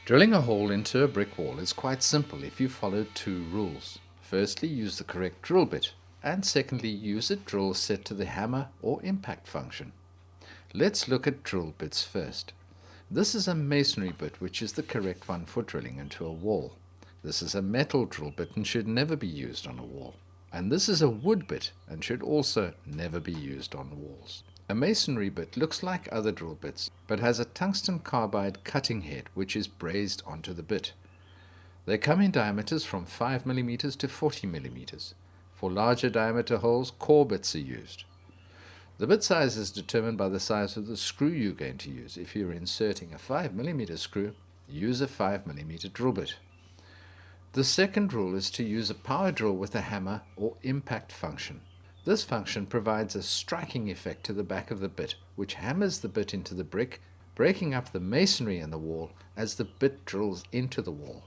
Drilling a hole into a brick wall is quite simple if you follow two rules. Firstly, use the correct drill bit, and secondly, use a drill set to the hammer or impact function. Let's look at drill bits first. This is a masonry bit, which is the correct one for drilling into a wall. This is a metal drill bit and should never be used on a wall. And this is a wood bit and should also never be used on walls. A masonry bit looks like other drill bits, but has a tungsten carbide cutting head which is brazed onto the bit. They come in diameters from 5 mm to 40 mm. For larger diameter holes, core bits are used. The bit size is determined by the size of the screw you're going to use. If you're inserting a 5 mm screw, use a 5 mm drill bit. The second rule is to use a power drill with a hammer or impact function. This function provides a striking effect to the back of the bit, which hammers the bit into the brick, breaking up the masonry in the wall as the bit drills into the wall.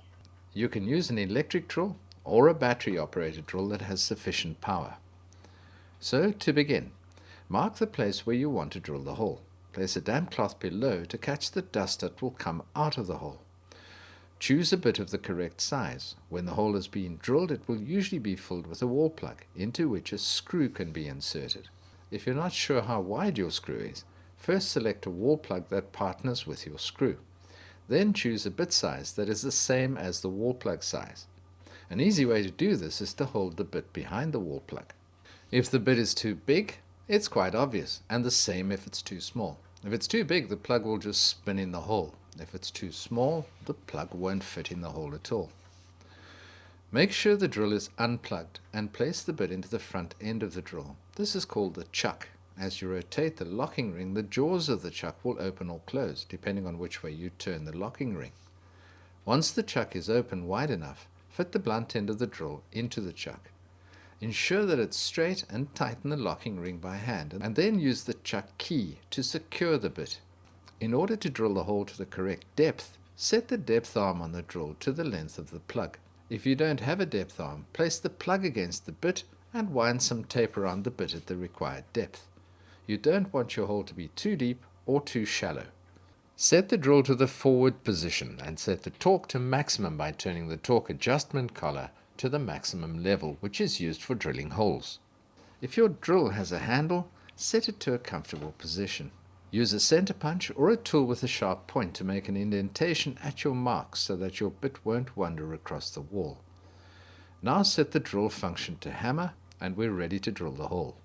You can use an electric drill or a battery-operated drill that has sufficient power. So, to begin, mark the place where you want to drill the hole. Place a damp cloth below to catch the dust that will come out of the hole. Choose a bit of the correct size. When the hole is being drilled, it will usually be filled with a wall plug, into which a screw can be inserted. If you're not sure how wide your screw is, first select a wall plug that partners with your screw. Then choose a bit size that is the same as the wall plug size. An easy way to do this is to hold the bit behind the wall plug. If the bit is too big, it's quite obvious, and the same if it's too small. If it's too big, the plug will just spin in the hole. If it's too small, the plug won't fit in the hole at all. Make sure the drill is unplugged and place the bit into the front end of the drill. This is called the chuck. As you rotate the locking ring, the jaws of the chuck will open or close, depending on which way you turn the locking ring. Once the chuck is open wide enough, fit the blunt end of the drill into the chuck. Ensure that it's straight and tighten the locking ring by hand, and then use the chuck key to secure the bit. In order to drill the hole to the correct depth, set the depth arm on the drill to the length of the plug. If you don't have a depth arm, place the plug against the bit and wind some tape around the bit at the required depth. You don't want your hole to be too deep or too shallow. Set the drill to the forward position and set the torque to maximum by turning the torque adjustment collar to the maximum level, which is used for drilling holes. If your drill has a handle, set it to a comfortable position. Use a center punch or a tool with a sharp point to make an indentation at your mark so that your bit won't wander across the wall. Now set the drill function to hammer and we're ready to drill the hole.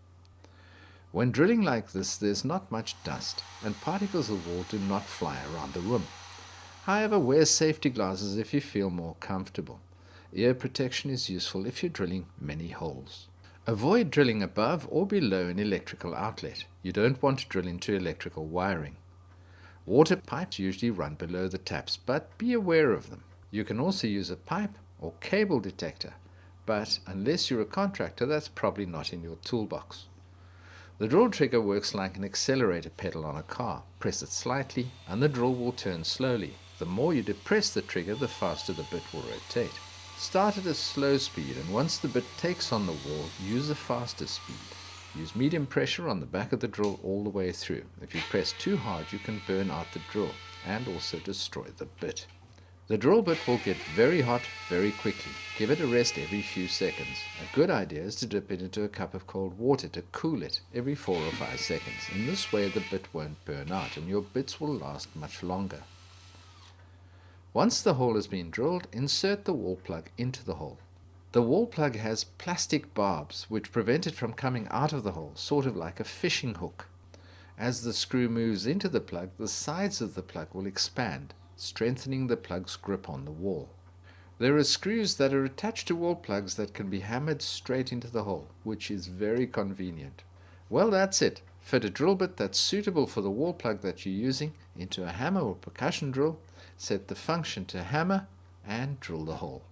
When drilling like this, there's not much dust and particles of wall do not fly around the room. However, wear safety glasses if you feel more comfortable. Ear protection is useful if you're drilling many holes. Avoid drilling above or below an electrical outlet. You don't want to drill into electrical wiring. Water pipes usually run below the taps, but be aware of them. You can also use a pipe or cable detector, but unless you're a contractor, that's probably not in your toolbox. The drill trigger works like an accelerator pedal on a car. Press it slightly and the drill will turn slowly. The more you depress the trigger, the faster the bit will rotate. Start at a slow speed, and once the bit takes on the wall, use a faster speed. Use medium pressure on the back of the drill all the way through. If you press too hard, you can burn out the drill and also destroy the bit. The drill bit will get very hot very quickly. Give it a rest every few seconds. A good idea is to dip it into a cup of cold water to cool it every 4 or 5 seconds. In this way, the bit won't burn out and your bits will last much longer. Once the hole has been drilled, insert the wall plug into the hole. The wall plug has plastic barbs which prevent it from coming out of the hole, sort of like a fishing hook. As the screw moves into the plug, the sides of the plug will expand, strengthening the plug's grip on the wall. There are screws that are attached to wall plugs that can be hammered straight into the hole, which is very convenient. Well, that's it. Fit a drill bit that's suitable for the wall plug that you're using into a hammer or percussion drill, set the function to hammer, and drill the hole.